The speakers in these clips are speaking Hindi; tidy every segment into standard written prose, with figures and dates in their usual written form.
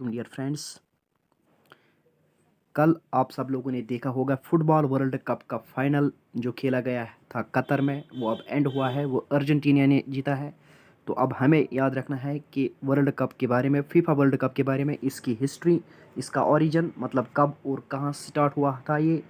डियर फ्रेंड्स, कल आप सब लोगों ने देखा होगा फुटबॉल वर्ल्ड कप का फाइनल जो खेला गया था कतर में, वो अब एंड हुआ है। वो अर्जेंटीना ने जीता है। तो अब हमें याद रखना है कि वर्ल्ड कप के बारे में, फीफा वर्ल्ड कप के बारे में, इसकी हिस्ट्री, इसका ओरिजिन मतलब कब और कहाँ स्टार्ट हुआ था ये,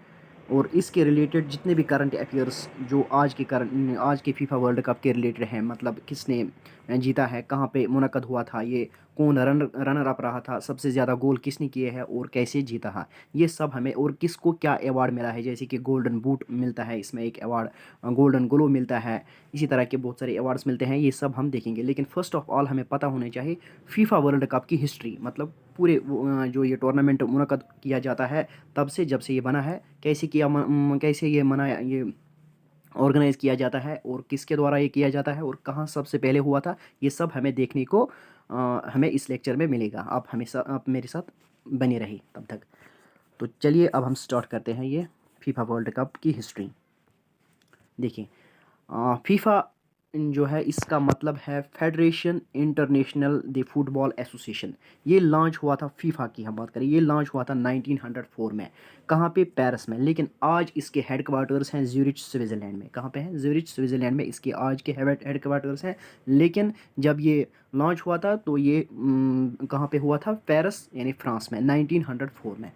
और इसके रिलेटेड जितने भी करंट अफेयर्स जो आज के फीफा वर्ल्ड कप के रिलेटेड हैं, मतलब किसने जीता है, कहाँ पे मुनक़द हुआ था ये, कौन रनर अप रहा था, सबसे ज़्यादा गोल किसने किए हैं और कैसे जीता है, ये सब हमें, और किसको क्या अवार्ड मिला है। जैसे कि गोल्डन बूट मिलता है, इसमें एक अवार्ड, गोल्डन ग्लोव मिलता है, इसी तरह के बहुत सारे अवार्ड्स मिलते हैं। ये सब हम देखेंगे, लेकिन फ़र्स्ट ऑफ ऑल हमें पता होना चाहिए फीफा वर्ल्ड कप की हिस्ट्री, मतलब पूरे जो ये टूर्नामेंट मुनक़द किया जाता है तब से, जब से ये बना है, कैसे ये मनाया, ये ऑर्गेनाइज़ किया जाता है और किसके द्वारा ये किया जाता है और कहाँ सबसे पहले हुआ था। ये सब हमें देखने को हमें इस लेक्चर में मिलेगा। आप मेरे साथ बने रहिए तब तक। तो चलिए अब हम स्टार्ट करते हैं ये फीफा वर्ल्ड कप की हिस्ट्री। देखिए, फीफा जो है इसका मतलब है फेडरेशन इंटरनेशनल दे फुटबॉल एसोसिएशन। ये लॉन्च हुआ था, फीफा की हम बात करें, ये लॉन्च हुआ था 1904 में। कहाँ पे? पेरिस में। लेकिन आज इसके हेडक्वार्टर्स हैं ज्यूरिच स्विट्ज़रलैंड में। कहाँ पे हैं? ज्यूरिच स्विट्ज़रलैंड में इसके आज के हेडक्वार्टर्स हैं। लेकिन जब ये लॉन्च हुआ था तो ये कहाँ पे हुआ था? पेरिस यानी फ्रांस में 1904 में।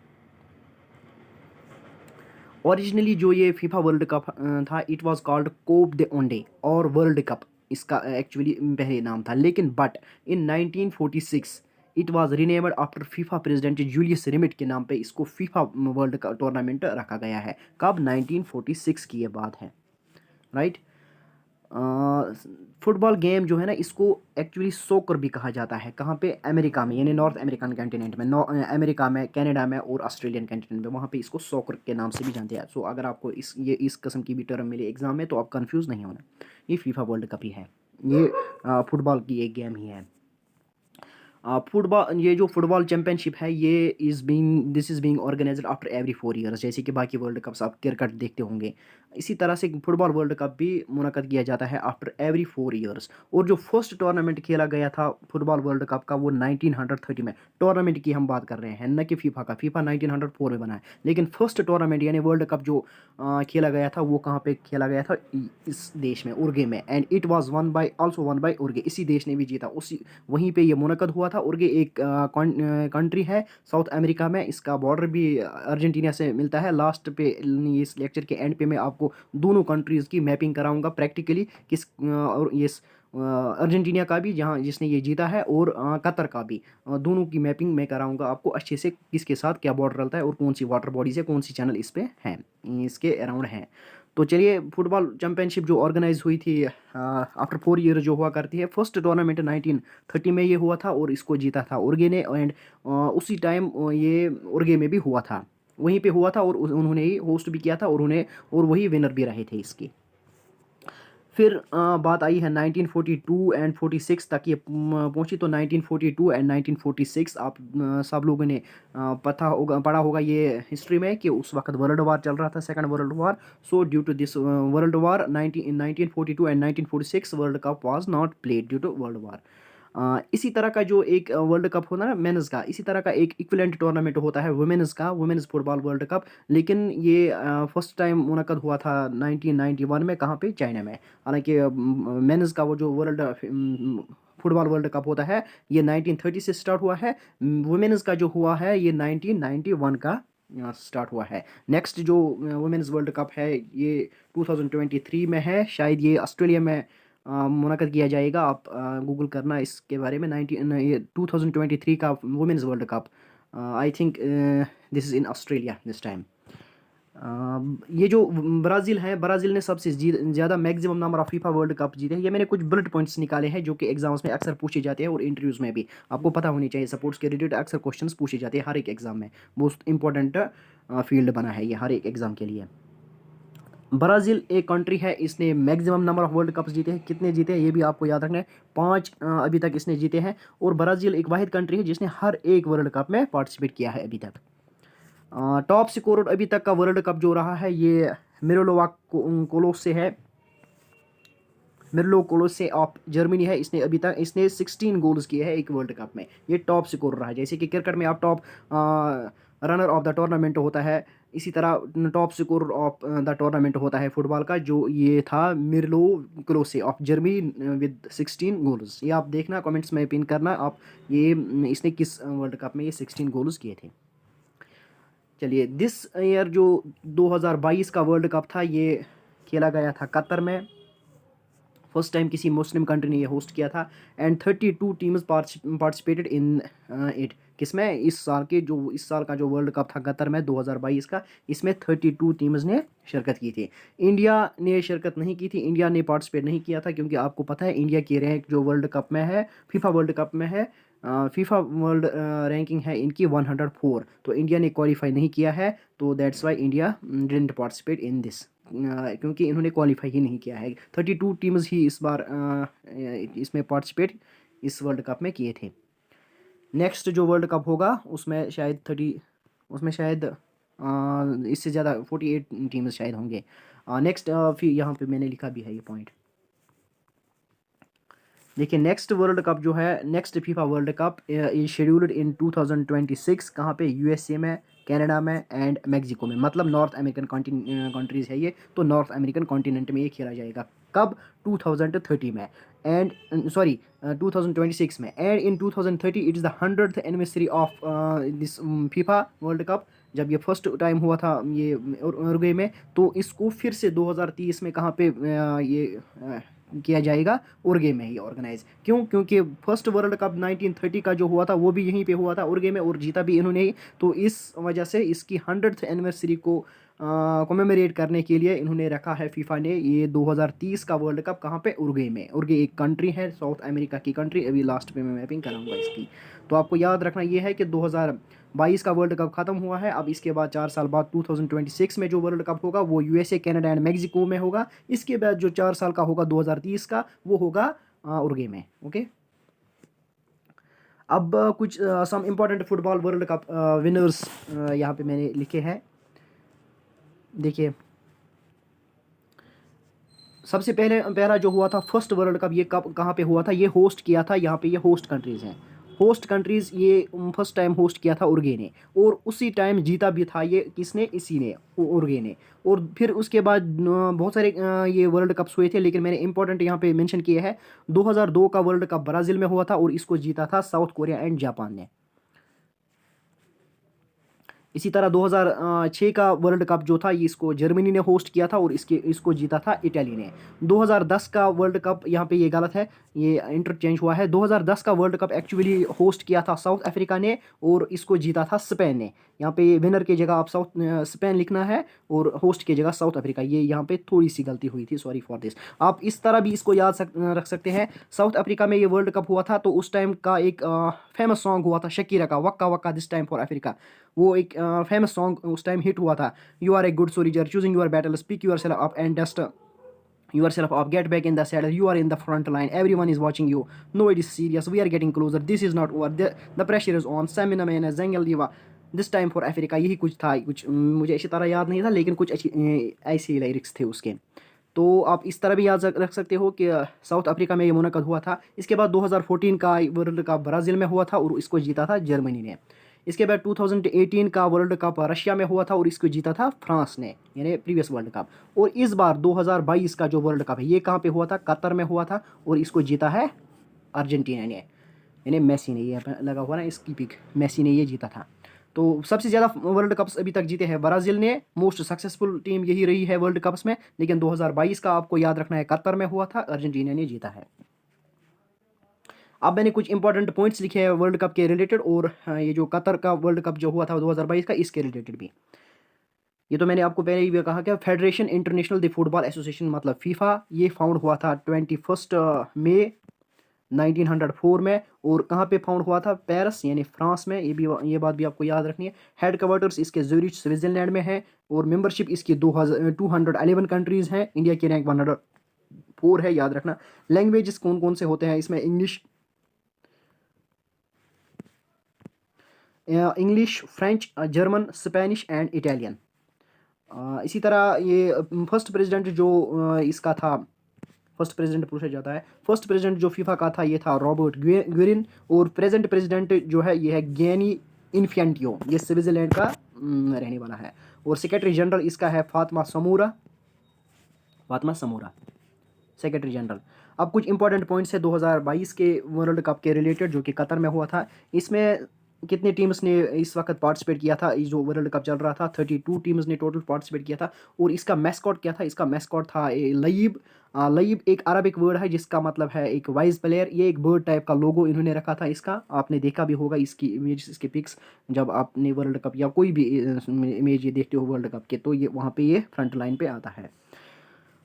ओरिजिनली जो ये फीफा वर्ल्ड कप था, इट वाज कॉल्ड कोप दे ओंडे और वर्ल्ड कप, इसका एक्चुअली पहले नाम था। लेकिन but in 1946 it was renamed after FIFA president Julius remit के नाम पे इसको फीफा वर्ल्ड कप टूर्नामेंट रखा गया है। कब? 1946 की ये बात है, राइट। फुटबॉल गेम जो है ना, इसको एक्चुअली सोकर भी कहा जाता है। कहाँ पे? अमेरिका में, यानी नॉर्थ अमेरिकन कंटिनेंट में, अमेरिका में, कनाडा में और ऑस्ट्रेलियन कंटिनेंट में, वहाँ पे इसको सोकर के नाम से भी जानते हैं। सो अगर आपको इस किस्म की भी टर्म मिले एग्जाम में तो आप कंफ्यूज नहीं होना, ये फीफा वर्ल्ड कप ही है। ये फुटबॉल की एक गेम ही है। फुटबॉल, ये जो फुटबॉल चैंपियनशिप है, ये this is being organised after every 4 years. जैसे कि बाकी वर्ल्ड कप्स आप क्रिकेट देखते होंगे, इसी तरह से फुटबॉल वर्ल्ड कप भी मुनक़द किया जाता है आफ्टर एवरी 4 ईयर्स। और जो फर्स्ट टूर्नामेंट खेला गया था फुटबॉल वर्ल्ड कप का, वो 1930 में। टूर्नामेंट की हम बात कर रहे हैं, न कि फीफा का। फीफा 1904 में बना है, लेकिन फर्स्ट टूर्नामेंट यानी वर्ल्ड कप जो खेला गया था, वो कहाँ पे खेला गया था? इस देश में, उरुग्वे में। And it was one by Uruguay. इसी देश ने भी जीता, उसी वहीं पे ये मुनक़द हुआ था। उरुग्वे एक कंट्री है साउथ अमेरिका में। इसका बॉर्डर भी अर्जेंटीना से मिलता है। लास्ट पे, इस लेक्चर के एंड पे मैं आपको दोनों कंट्रीज़ की मैपिंग कराऊंगा प्रैक्टिकली, और ये अर्जेंटीना का भी, जहाँ जिसने ये जीता है, और कतर का भी। दोनों की मैपिंग मैं कराऊंगा आपको अच्छे से, किसके साथ क्या बॉर्डर रहता है और कौन सी वाटर बॉडीज़ है, कौन सी चैनल इस पे हैं, इसके अराउंड हैं। तो चलिए, फुटबॉल चैंपियनशिप जो ऑर्गेनाइज हुई थी आफ्टर 4 ईयर जो हुआ करती है, फर्स्ट टूर्नामेंट 1930 में ये हुआ था और इसको जीता था उरुग्वे ने। एंड उसी टाइम ये उरुग्वे में भी हुआ था, वहीं पे हुआ था, और उन्होंने ही होस्ट भी किया था, और वही विनर भी रहे थे इसकी। फिर बात आई है 1942 एंड 46 तक ये पहुंची। तो 1942 एंड 1946 आप सब लोगों ने पढ़ा होगा ये हिस्ट्री में, कि उस वक्त वर्ल्ड वार चल रहा था, second world war. So due to this world war 1942 and 1946 world cup was not played due to world war. इसी तरह का जो एक वर्ल्ड कप होता है ना मेंस का, इसी तरह का एक इक्विवेलेंट टूर्नामेंट होता है वुमेन्स का, वुमेन्स फुटबॉल वर्ल्ड कप। लेकिन ये फर्स्ट टाइम मुनक़द हुआ था 1991 में। कहाँ पे? चाइना में। हालांकि मेंस का वो जो फुटबॉल वर्ल्ड कप होता है, ये 1930 से स्टार्ट हुआ है। वुमेन्स का जो हुआ है, ये 1991 का स्टार्ट हुआ है। नेक्स्ट जो वुमेन्स वर्ल्ड कप है, ये 2023 में है। शायद ये ऑस्ट्रेलिया में मुनक़द किया जाएगा। आप गूगल करना इसके बारे में। 2023 का women's world cup, I think this is in Australia this time. ये जो ब्राज़ील है, ब्राज़ील ने सबसे ज़्यादा maximum number of FIFA world cup जीते हैं। ये मैंने कुछ बुलेट पॉइंट्स निकाले हैं जो कि एग्जाम्स में अक्सर पूछे जाते हैं, और इंटरव्यूज़ में भी आपको पता होनी चाहिए। स्पोर्ट्स के रिलेटेड अक्सर क्वेश्चंस पूछे जाते हैं हर एक एग्ज़ाम में। बहुत इंपॉर्टेंट फील्ड बना है ये हर एक एग्ज़ाम के लिए। ब्राज़ील एक कंट्री है, इसने maximum number of world cups जीते हैं। कितने जीते हैं ये भी आपको याद रखना है, 5 अभी तक इसने जीते हैं। और ब्राज़ील एक वाहिद कंट्री है जिसने हर एक वर्ल्ड कप में पार्टिसिपेट किया है अभी तक। टॉप स्कोर अभी तक का वर्ल्ड कप जो रहा है, ये मिरोलोवा कोलोस से है। मिर्लो क्लोसे ऑफ जर्मनी है, इसने अभी तक इसने 16 गोल्स किए हैं एक वर्ल्ड कप में। ये टॉप स्कोर रहा है। जैसे कि क्रिकेट में आप top runner of the tournament होता है, इसी तरह top score of the tournament होता है फुटबॉल का, जो ये था मिर्लो क्लोसे ऑफ जर्मनी विद 16 गोल्स। ये आप देखना, कमेंट्स में पिन करना आप, ये इसने किस वर्ल्ड कप में ये 16 गोल्स किए थे। चलिए, दिस ईयर जो 2022 का वर्ल्ड कप था, ये खेला गया था कतर में। फर्स्ट टाइम किसी मुस्लिम कंट्री ने ये होस्ट किया था, and 32 teams participated in it. किसमें? इस साल का जो वर्ल्ड कप था कतर में 2022 का, इसमें 32 टीम्स ने शिरकत की थी। इंडिया ने शिरकत नहीं की थी, इंडिया ने पार्टिसिपेट नहीं किया था, क्योंकि आपको पता है इंडिया की रैंक जो वर्ल्ड कप में है, फीफा वर्ल्ड कप में है, फीफा वर्ल्ड रैंकिंग है इनकी 104, तो इंडिया ने क्वालिफाई नहीं किया है, तो that's why India didn't participate in this, क्योंकि इन्होंने क्वालिफाई ही नहीं किया है। 32 टीम्स ही इस बार इसमें पार्टिसिपेट इस वर्ल्ड कप में किए थे। नेक्स्ट जो वर्ल्ड कप होगा उसमें शायद इससे ज़्यादा 48 टीम्स शायद होंगे। नेक्स्ट फिर यहाँ पे मैंने लिखा भी है ये पॉइंट। देखिए, नेक्स्ट वर्ल्ड कप जो है, next FIFA world cup is scheduled in 2026। कहाँ पे? यूएसए में, कनाडा में एंड मेक्सिको में, मतलब नॉर्थ अमेरिकन कंट्रीज़ है ये, तो नॉर्थ अमेरिकन कॉन्टिनेंट में ये खेला जाएगा। कब? 2030 में, एंड 2026 में, and in 2030 it is the 100th anniversary of this FIFA world cup. जब ये फर्स्ट टाइम हुआ था ये उरुग्वे में, तो इसको फिर से 2030 में कहाँ पे ये किया जाएगा? उरुग्वे में ही ऑर्गेनाइज। क्यों? क्योंकि फर्स्ट वर्ल्ड कप 1930 का जो हुआ था वो भी यहीं पे हुआ था उरुग्वे में, और जीता भी इन्होंने ही। तो इस वजह से इसकी 100th एनिवर्सरी को कमेमोरेट करने के लिए इन्होंने रखा है फीफा ने ये 2030 का वर्ल्ड कप। कहाँ पे? उरुग्वे में। उरुग्वे एक कंट्री है, साउथ अमेरिका की कंट्री। अभी लास्ट पे मैं मैपिंग कराऊंगा इसकी। तो आपको याद रखना ये है कि 2022 का वर्ल्ड कप ख़त्म हुआ है। अब इसके बाद 4 साल बाद 2026 में जो वर्ल्ड कप होगा वो यूएसए, कनाडा एंड मेक्सिको में होगा। इसके बाद जो 4 साल का होगा 2030 का, वो होगा उरुग्वे में। ओके, अब कुछ some important football world cup winners यहाँ पे मैंने लिखे हैं। देखिए, सबसे पहला जो हुआ था फर्स्ट वर्ल्ड कप, ये कब कहाँ पे हुआ था? ये होस्ट किया था, यहाँ पे ये होस्ट कंट्रीज़ हैं। होस्ट कंट्रीज़ ये फर्स्ट टाइम होस्ट किया था उरुग्वे ने, और उसी टाइम जीता भी था ये किसने? इसी ने, उरुग्वे ने। और फिर उसके बाद बहुत सारे ये वर्ल्ड कप्स हुए थे, लेकिन मैंने इंपॉर्टेंट यहाँ पे मेंशन किया है। 2002 का वर्ल्ड कप ब्राज़ील में हुआ था, और इसको जीता था साउथ कोरिया एंड जापान ने। इसी तरह 2006 का वर्ल्ड कप जो था, ये इसको जर्मनी ने होस्ट किया था, और इसको जीता था इटली ने। 2010 का वर्ल्ड कप, यहाँ पे ये गलत है, ये इंटरचेंज हुआ है। 2010 का वर्ल्ड कप एक्चुअली होस्ट किया था साउथ अफ्रीका ने, और इसको जीता था स्पेन ने। यहाँ पे विनर की जगह आप स्पेन लिखना है, और होस्ट की जगह साउथ अफ्रीका। ये यहाँ पे थोड़ी सी गलती हुई थी, सॉरी फॉर दिस। आप इस तरह भी इसको रख सकते हैं। साउथ अफ्रीका में ये वर्ल्ड कप हुआ था, तो उस टाइम का एक फेमस सॉन्ग हुआ था शकीरा का, waka waka this time for Africa. वो एक फेमस सॉन्ग उस टाइम हिट हुआ था। You are a good soldier choosing your battle, speak yourself up and dust yourself up, get back in the saddle, you are in the front line, everyone is watching you, no it is serious, we are getting closer, this is not over, the pressure is on, Samina Mena Zengel Diva, this time for Africa. यही कुछ था, कुछ मुझे अच्छी तरह याद नहीं था, लेकिन कुछ अच्छी ऐसे लिरिक्स थे उसके। तो आप इस तरह भी याद रख सकते हो कि साउथ अफ्रीका में ये मुनक़द हुआ था। इसके बाद 2014 का वर्ल्ड कप ब्राज़ील में हुआ था, और इसको जीता था जर्मनी ने। इसके बाद 2018 का वर्ल्ड कप रशिया में हुआ था, और इसको जीता था फ्रांस ने, यानी प्रीवियस वर्ल्ड कप। और इस बार 2022 का जो वर्ल्ड कप है, ये कहाँ पे हुआ था? कतर में हुआ था, और इसको जीता है अर्जेंटीना ने, यानी मेसी ने। ये लगा हुआ ना इसकी पिक, मेसी ने ये जीता था। तो सबसे ज़्यादा वर्ल्ड कप्स अभी तक जीते हैं ब्राज़ील ने, मोस्ट सक्सेसफुल टीम यही रही है वर्ल्ड कप्स में। लेकिन 2022 का आपको याद रखना है कतर में हुआ था, अर्जेंटीना ने जीता है। अब मैंने कुछ इंपॉर्टेंट पॉइंट्स लिखे हैं वर्ल्ड कप के रिलेटेड, और ये जो कतर का वर्ल्ड कप जो हुआ था 2022 का, इसके रिलेटेड भी। ये तो मैंने आपको पहले ही भी कहा कि federation international the football association, मतलब फीफा, ये फाउंड हुआ था 21 मई 1904 में। और कहाँ पे फाउंड हुआ था? पेरिस, यानी फ्रांस में। ये बात भी आपको याद रखनी है। हेड क्वार्टर्स इसके ज़ूरिच स्विट्ज़रलैंड में है, और मेंबरशिप इसकी 211 कंट्रीज़ हैं। इंडिया की रैंक 104 है, याद रखना। लैंग्वेजेस कौन कौन से होते हैं इसमें? English, French, German, Spanish and Italian. इसी तरह ये फर्स्ट प्रेसिडेंट जो इसका था, फर्स्ट प्रेसिडेंट पूछा जाता है। फर्स्ट प्रेसिडेंट जो फीफा का था ये था रॉबर्ट ग्विरिन, और प्रेजेंट प्रेसिडेंट जो है ये है गियानी इन्फेंटिनो, ये स्विट्जरलैंड का रहने वाला है। और सेक्रेटरी जनरल इसका है फातिमा समूरा, सेक्रेटरी जनरल। अब कुछ इंपॉर्टेंट पॉइंट्स है 2022 के वर्ल्ड कप के रिलेटेड जो कि कतर में हुआ था। इसमें कितने टीम्स ने इस वक्त पार्टिसिपेट किया था? इस जो वर्ल्ड कप चल रहा था 32 टीम्स ने टोटल पार्टिसिपेट किया था। और इसका मैस्कॉट क्या था? इसका मैस्कॉट था लईब। लईब एक अरबिक वर्ड है जिसका मतलब है एक वाइज प्लेयर। ये एक बर्ड टाइप का लोगो इन्होंने रखा था इसका, आपने देखा भी होगा इसकी इमेज, इसके पिक्स जब आपने वर्ल्ड कप या कोई भी इमेज ये देखते हो वर्ल्ड कप के, तो ये वहाँ पे ये फ्रंट लाइन पे आता है।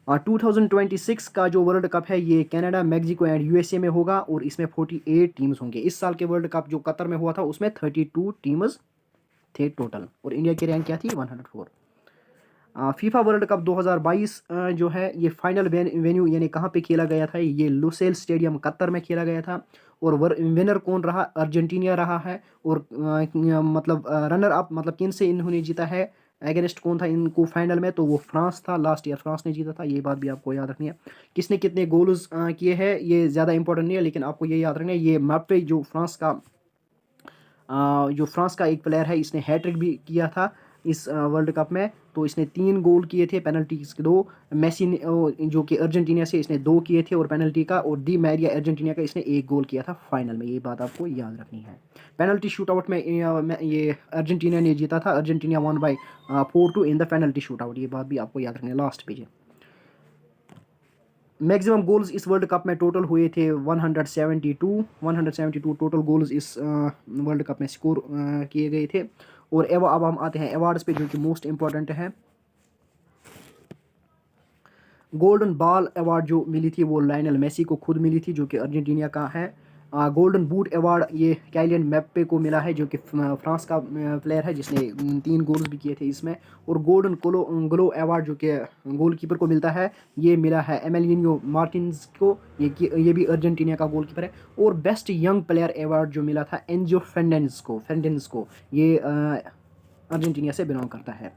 2026 का जो वर्ल्ड कप है ये कनाडा, मैक्सिको एंड यूएसए में होगा और इसमें 48 टीम्स होंगे। इस साल के वर्ल्ड कप जो कतर में हुआ था उसमें 32 टीम्स थे टोटल, और इंडिया की रैंक क्या थी? 104। फीफा वर्ल्ड कप 2022 जो है ये फाइनल वेन्यू यानी कहाँ पे खेला गया था? ये लुसेल स्टेडियम कतर में खेला गया था। और विनर कौन रहा? अर्जेंटीना रहा है। और मतलब रनर अप मतलब किन से इन्होंने जीता है? अगेंस्ट कौन था इनको फाइनल में? तो वो फ्रांस था, लास्ट ईयर फ्रांस ने जीता था। ये बात भी आपको याद रखनी है। किसने कितने गोल्स किए हैं ये ज़्यादा इंपॉर्टेंट नहीं है, लेकिन आपको ये याद रखना है ये मैप्पे जो फ्रांस का एक प्लेयर है, इसने हैट्रिक भी किया था इस वर्ल्ड कप में। तो इसने 3 गोल किए थे, पेनल्टीज के 2। मेसी ने जो कि अर्जेंटीना से, इसने 2 किए थे और पेनल्टी का। और डी मैरिया अर्जेंटीना का, इसने 1 गोल किया था फाइनल में। ये बात आपको याद रखनी है। पेनल्टी शूट आउट में ये अर्जेंटीना ने जीता था। Argentina one by 4-2 in the penalty shoot out. ये बात भी आपको याद रखनी है। लास्ट पेज है। मैक्सिमम गोल्स इस वर्ल्ड कप में टोटल हुए थे 172 टोटल गोल्स इस वर्ल्ड कप में स्कोर किए गए थे। और अब हम आते हैं अवार्ड्स पे जो कि मोस्ट इम्पॉर्टेंट है। गोल्डन बॉल अवार्ड जो मिली थी वो लायनल मेसी को खुद मिली थी जो कि अर्जेंटीना का है। गोल्डन बूट अवार्ड ये काइलियन मैप्पे को मिला है जो कि फ्रांस का प्लेयर है जिसने 3 गोल्स भी किए थे इसमें। और गोल्डन ग्लो अवार्ड जो कि गोलकीपर को मिलता है ये मिला है एमेलिनो मार्टिन्स को, ये भी अर्जेंटीना का गोलकीपर है। और बेस्ट यंग प्लेयर अवार्ड जो मिला था एंजो फेर्नांडेज को, ये अर्जेंटीना से बिलोंग करता है।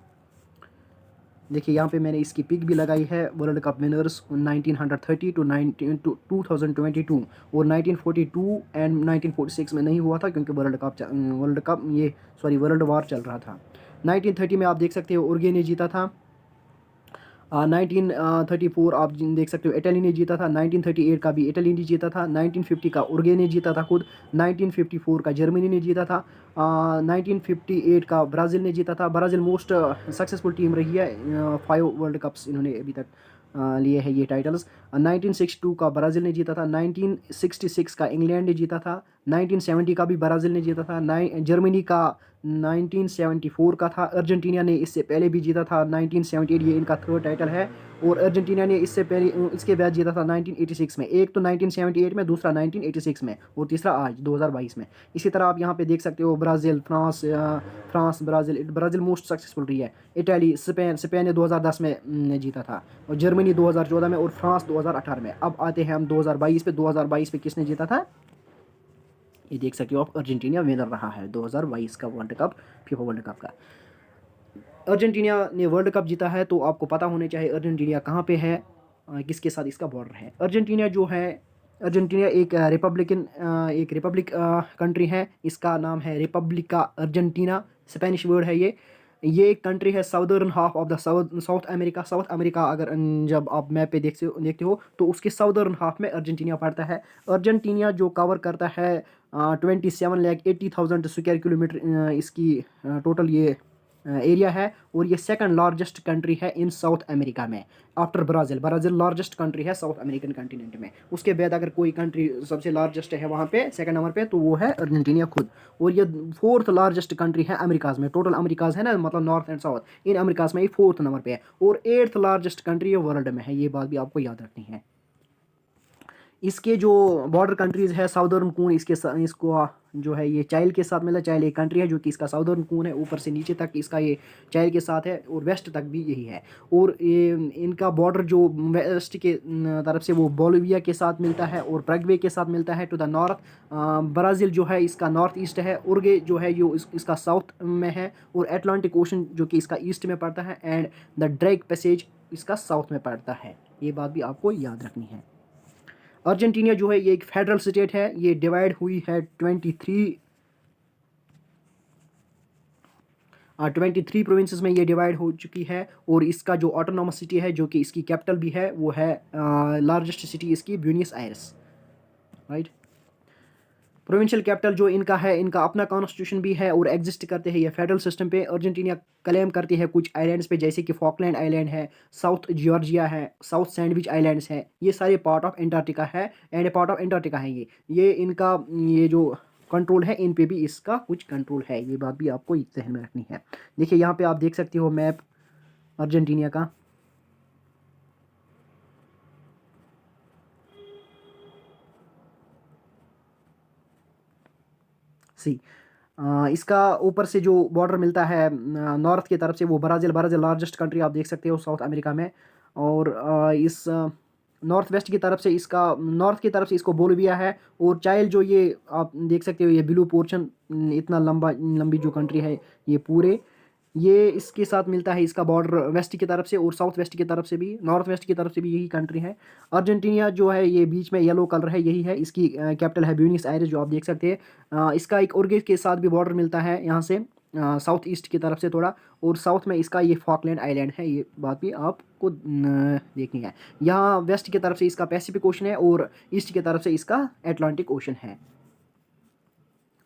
देखिए यहाँ पे मैंने इसकी पिक भी लगाई है। वर्ल्ड कप विनर्स 1930 टू 2022 और 1942 एंड 1946 में नहीं हुआ था क्योंकि वर्ल्ड वार चल रहा था। 1930 में आप देख सकते हो उरुग्वे ने जीता था। 1934 आप देख सकते हो इटली ने जीता था। 1938 का भी इटली ने जीता था। 1950 का उरुग्वे ने जीता था खुद। 1954 का जर्मनी ने जीता था। 1958 का ब्राज़ील ने जीता था। ब्राज़ील मोस्ट सक्सेसफुल टीम रही है। 5 वर्ल्ड कप्स इन्होंने अभी तक लिए हैं ये टाइटल्स। 1962 का ब्राज़ील ने जीता था। 1966 का इंग्लैंड ने जीता था। 1970 का भी ब्राज़ील ने जीता था। जर्मनी का 1974 का था। अर्जेंटीना ने इससे पहले भी जीता था 1978, ये इनका 3rd टाइटल है। और अर्जेंटीना ने इसके बाद जीता था 1986 में। एक तो 1978 में, दूसरा 1986 में और तीसरा आज 2022 में। इसी तरह आप यहाँ पे देख सकते हो ब्राज़ील, ब्राज़ील मोस्ट सक्सेसफुल रही है। इटली, स्पेन ने 2010 में जीता था और जर्मनी 2014 में और फ्रांस 2018 में। अब आते हैं हम 2022 पे। 2022 पे किसने जीता था? ये देख सकते हो आप, अर्जेंटीना विनर रहा है 2022 का world cup, FIFA world cup का। अर्जेंटीना ने वर्ल्ड कप जीता है तो आपको पता होने चाहिए अर्जेंटीना कहाँ पे है, किसके साथ इसका बॉर्डर है। अर्जेंटीना एक रिपब्लिक कंट्री है। इसका नाम है रिपब्लिका अर्जेंटीना, स्पेनिश वर्ड है ये एक कंट्री है southern half of the south America. अगर जब आप मैप पे देखते हो तो उसके साउदर्न हाफ में अर्जेंटीना पड़ता है। अर्जेंटीना जो कवर करता है 27,80,000 स्क्वायर किलोमीटर इसकी टोटल ये एरिया है। और ये 2nd लार्जेस्ट कंट्री है इन साउथ अमेरिका में आफ्टर ब्राज़ील लार्जेस्ट कंट्री है साउथ अमेरिकन कॉन्टिनेंट में। उसके बाद अगर कोई कंट्री सबसे लार्जेस्ट है वहाँ पे 2nd नंबर पे तो वो है अर्जेंटीना खुद। और ये 4th लार्जेस्ट कंट्री है अमेरिकाज़ में। टोटल अमेरिकाज़ है ना, मतलब north and south, in America's में ये 4th नंबर पे है। और 8th लार्जेस्ट कंट्री ये वर्ल्ड में है। ये बात भी आपको याद रखनी है। इसके जो बॉर्डर कंट्रीज़ है साउदर्न कून इसको जो है ये चाइल के साथ मिला। चाइल एक कंट्री है जो कि इसका साउदर्न कून है, ऊपर से नीचे तक इसका ये चाइल के साथ है और वेस्ट तक भी यही है। और ये इनका बॉर्डर जो वेस्ट के तरफ से वो बोलिविया के साथ मिलता है और पैराग्वे के साथ मिलता है टू द नॉर्थ। ब्राज़ील जो है इसका नॉर्थ ईस्ट है। उरुग्वे जो है ये इसका साउथ में है। और अटलांटिक ओशन जो कि इसका ईस्ट में पड़ता है। एंड द ड्रेक पैसेज इसका साउथ में पड़ता है। ये बात भी आपको याद रखनी है। अर्जेंटीना जो है ये एक फेडरल स्टेट है, ये डिवाइड हुई है 23 प्रोविंसेस में ये डिवाइड हो चुकी है। और इसका जो ऑटोनॉमस सिटी है जो कि इसकी कैपिटल भी है वो है लार्जेस्ट सिटी इसकी Buenos Aires, right. Provincial capital जो इनका है, इनका अपना कॉन्स्टिट्यूशन भी है और एग्जिस्ट करते हैं ये फेडरल सिस्टम पे। अर्जेंटीना क्लेम करती है कुछ आइलैंड्स पे, जैसे कि फॉकलैंड आइलैंड है, साउथ जॉर्जिया है, साउथ सैंडविच आइलैंड्स है, ये सारे पार्ट ऑफ एंटार्क्टिका है एंड पार्ट ऑफ एंटार्क्टिका है ये इनका ये जो कंट्रोल है इन पे भी इसका कुछ कंट्रोल है। ये बात भी आपको ध्यान में रखनी है। देखिए यहाँ पे आप देख सकते हो मैप अर्जेंटीना का। सी इसका ऊपर से जो बॉर्डर मिलता है नॉर्थ की तरफ से, वो ब्राज़ील लार्जेस्ट कंट्री आप देख सकते हो साउथ अमेरिका में। और इस नॉर्थ वेस्ट की तरफ से इसका, नॉर्थ की तरफ से इसको बोलिविया है। और चाइल्ड जो ये आप देख सकते हो ये ब्लू पोर्शन, इतना लंबी जो कंट्री है ये पूरे, ये इसके साथ मिलता है इसका बॉर्डर वेस्ट की तरफ से और साउथ वेस्ट की तरफ से भी, नॉर्थ वेस्ट की तरफ से भी यही कंट्री है। अर्जेंटीना जो है ये बीच में येलो कलर है, यही है इसकी कैपिटल है ब्यूनस आयर्स जो आप देख सकते हैं। इसका एक उरुग्वे के साथ भी बॉर्डर मिलता है यहाँ से साउथ ईस्ट की तरफ से थोड़ा। और साउथ में इसका ये फॉकलैंड आइलैंड है, ये बात भी आपको देखनी है। यहाँ वेस्ट की तरफ से इसका पैसिफिक ओशन है और ईस्ट की तरफ से इसका एटलांटिक ओशन है।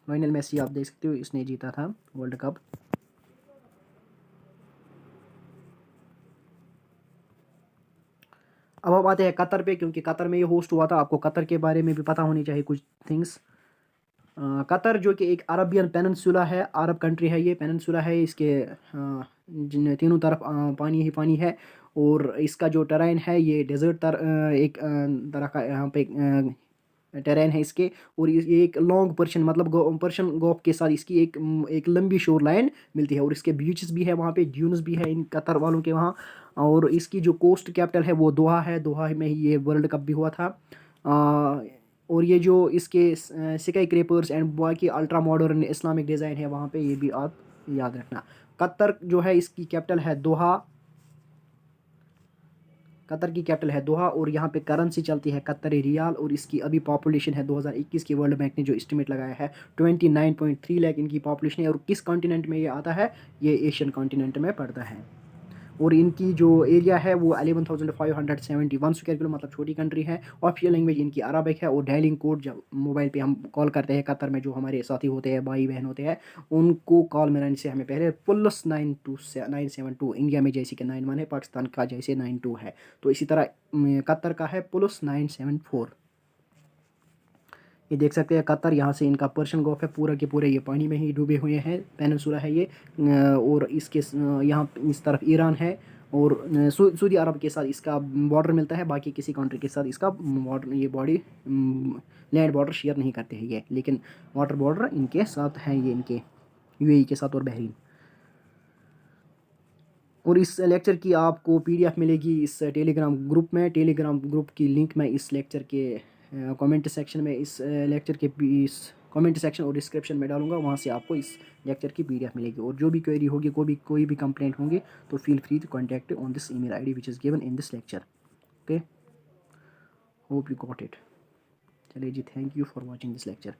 लायनल मेसी आप देख सकते हो, इसने जीता था वर्ल्ड कप। अब हम आते हैं कतर पे, क्योंकि कतर में ये होस्ट हुआ था, आपको कतर के बारे में भी पता होनी चाहिए कुछ थिंग्स। कतर जो कि एक अरबियन पेनिनसुला है, अरब कंट्री है, ये पेनिनसुला है, इसके जिन तीनों तरफ पानी ही पानी है। और इसका जो टराइन है ये डेजर्ट एक तरह का यहाँ पे टेरेन है इसके। और ये एक लॉन्ग पर्शियन मतलब पर्शियन गल्फ के साथ इसकी एक लंबी शोर लाइन मिलती है। और इसके बीचेस भी है वहाँ पे, ड्यून्स भी है इन कतर वालों के वहाँ। और इसकी जो कोस्ट कैपिटल है वो दोहा है, दोहा में ही ये वर्ल्ड कप भी हुआ था। और ये जो इसके स्काई क्रेपर्स एंड बाकी अल्ट्रा मॉडर्न इस्लामिक डिज़ाइन है वहाँ पे, ये भी आप याद रखना। कतर जो है इसकी कैपिटल है दोहा, कतर की कैपिटल है दोहा। और यहाँ पे करेंसी चलती है कतरी रियाल। और इसकी अभी पॉपुलेशन है 2021 की वर्ल्ड बैंक ने जो एस्टिमेट लगाया है 29.3 लाख इनकी पॉपुलेशन है। और किस कॉन्टिनेंट में ये आता है, ये एशियन कॉन्टिनेंट में पड़ता है। और इनकी जो एरिया है वो 11,571 स्क्वायर किलो, मतलब छोटी कंट्री है। ऑफिशियल लैंग्वेज इनकी अरबिक है। और डायलिंग कोड जब मोबाइल पे हम कॉल करते हैं कतर में, जो हमारे साथी होते हैं, भाई बहन होते हैं, उनको कॉल मिलाने से हमें पहले +972, इंडिया में जैसे कि 91 है, पाकिस्तान का जैसे 92 है, तो इसी तरह कतर का है +974। ये देख सकते हैं कतर, यहाँ से इनका पर्शियन गल्फ है, पूरा के पूरे ये पानी में ही डूबे हुए हैं, पेनिनसुला है ये। और इसके यहाँ इस तरफ ईरान है। और सऊदी अरब के साथ इसका बॉर्डर मिलता है, बाकी किसी कंट्री के साथ इसका बॉर्डर, ये बॉडी लैंड बॉर्डर शेयर नहीं करते हैं ये, लेकिन वाटर बॉर्डर इनके साथ है, ये इनके यूएई के साथ और बहरीन। और इस लेक्चर की आपको पीडीएफ मिलेगी इस टेलीग्राम ग्रुप में। टेलीग्राम ग्रुप की लिंक मैं इस लेक्चर के कमेंट सेक्शन में, इस लेक्चर के इस कमेंट सेक्शन और डिस्क्रिप्शन में डालूंगा, वहाँ से आपको इस लेक्चर की पीडीएफ मिलेगी। और जो भी क्वेरी होगी, कोई भी कंप्लेंट होंगे, तो feel free to contact on this email ID which is given in this lecture. Okay, hope you got it. चलिए जी, thank you for watching this lecture.